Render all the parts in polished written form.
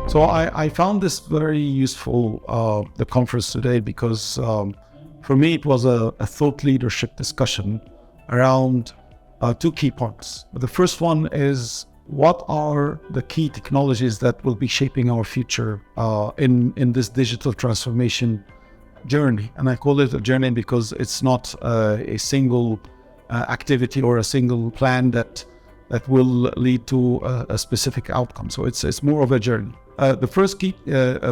So I found this very useful, the conference today, because for me it was a thought leadership discussion around two key points. The first one is, what are the key technologies that will be shaping our future in this digital transformation journey? And I call it a journey because it's not a single activity or a single plan that will lead to a specific outcome. So it's more of a journey. The first key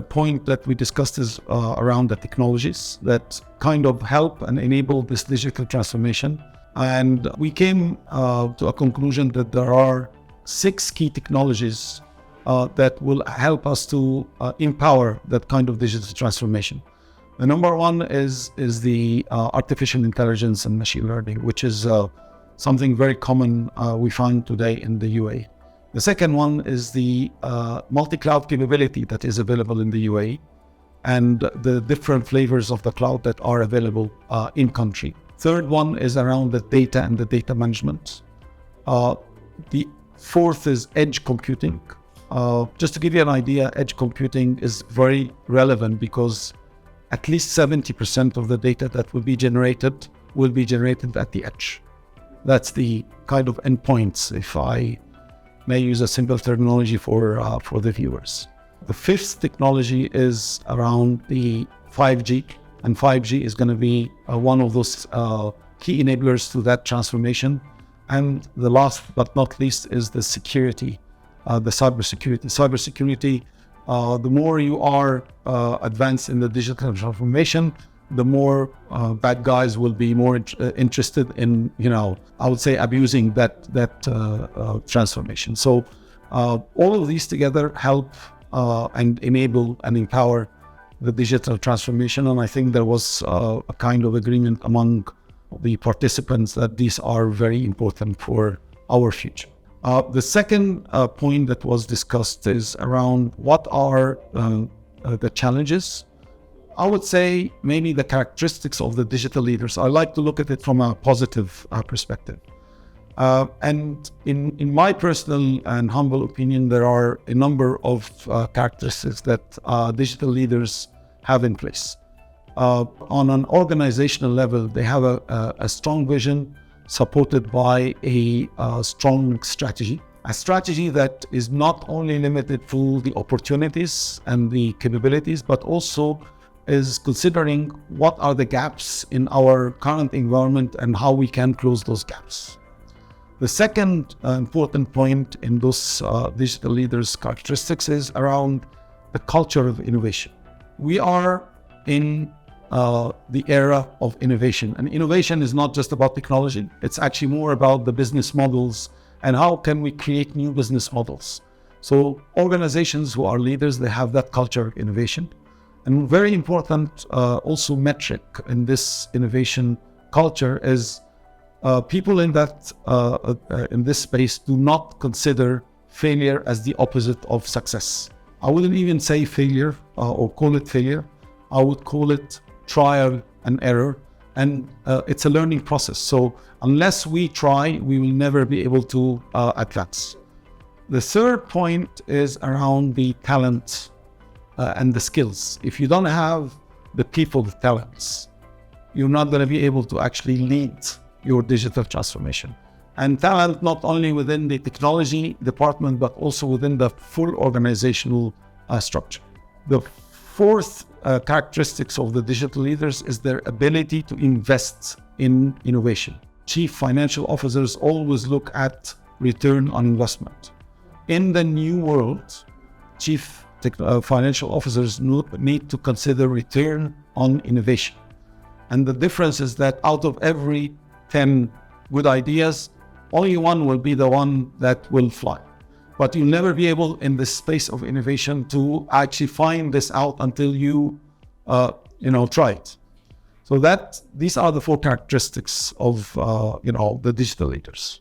point that we discussed is around the technologies that kind of help and enable this digital transformation. And we came to a conclusion that there are 6 key technologies that will help us to empower that kind of digital transformation. The number one is the artificial intelligence and machine learning, which is something very common we find today in the UAE. The second one is the multi-cloud capability that is available in the UAE and the different flavors of the cloud that are available in country. Third one is around the data and the data management. The fourth is edge computing. Just to give you an idea, edge computing is very relevant because at least 70% of the data that will be generated at the edge. That's the kind of endpoints, if I may use a simple terminology for the viewers. The fifth technology is around the 5G, and 5G is going to be one of those key enablers to that transformation. And the last but not least is the security, the cybersecurity. Cybersecurity, the more you are advanced in the digital transformation, the more bad guys will be more interested in, I would say, abusing that transformation. So all of these together help and enable and empower the digital transformation. And I think there was a kind of agreement among the participants that these are very important for our future. The second point that was discussed is around what are the challenges. I would say maybe the characteristics of the digital leaders. I like to look at it from a positive perspective. And in my personal and humble opinion, there are a number of characteristics that digital leaders have in place. On an organizational level, they have a strong vision supported by a strong strategy. A strategy that is not only limited to the opportunities and the capabilities, but also is considering what are the gaps in our current environment and how we can close those gaps. The second important point in those digital leaders' characteristics is around the culture of innovation. We are in the era of innovation, and innovation is not just about technology. It's actually more about the business models and how can we create new business models. So organizations who are leaders, they have that culture of innovation. And very important also metric in this innovation culture is people in this space do not consider failure as the opposite of success. I wouldn't even say failure or call it failure. I would call it trial and error, and it's a learning process. So unless we try, we will never be able to advance. The third point is around the talent and the skills. If you don't have the people, the talents, you're not going to be able to actually lead your digital transformation. And talent not only within the technology department, but also within the full organizational structure. The fourth characteristics of the digital leaders is their ability to invest in innovation. Chief financial officers always look at return on investment. In the new world, chief financial officers need to consider return on innovation. And the difference is that out of every 10 good ideas, only one will be the one that will fly. But you'll never be able in this space of innovation to actually find this out until you try it. So these are the 4 characteristics of the digital leaders.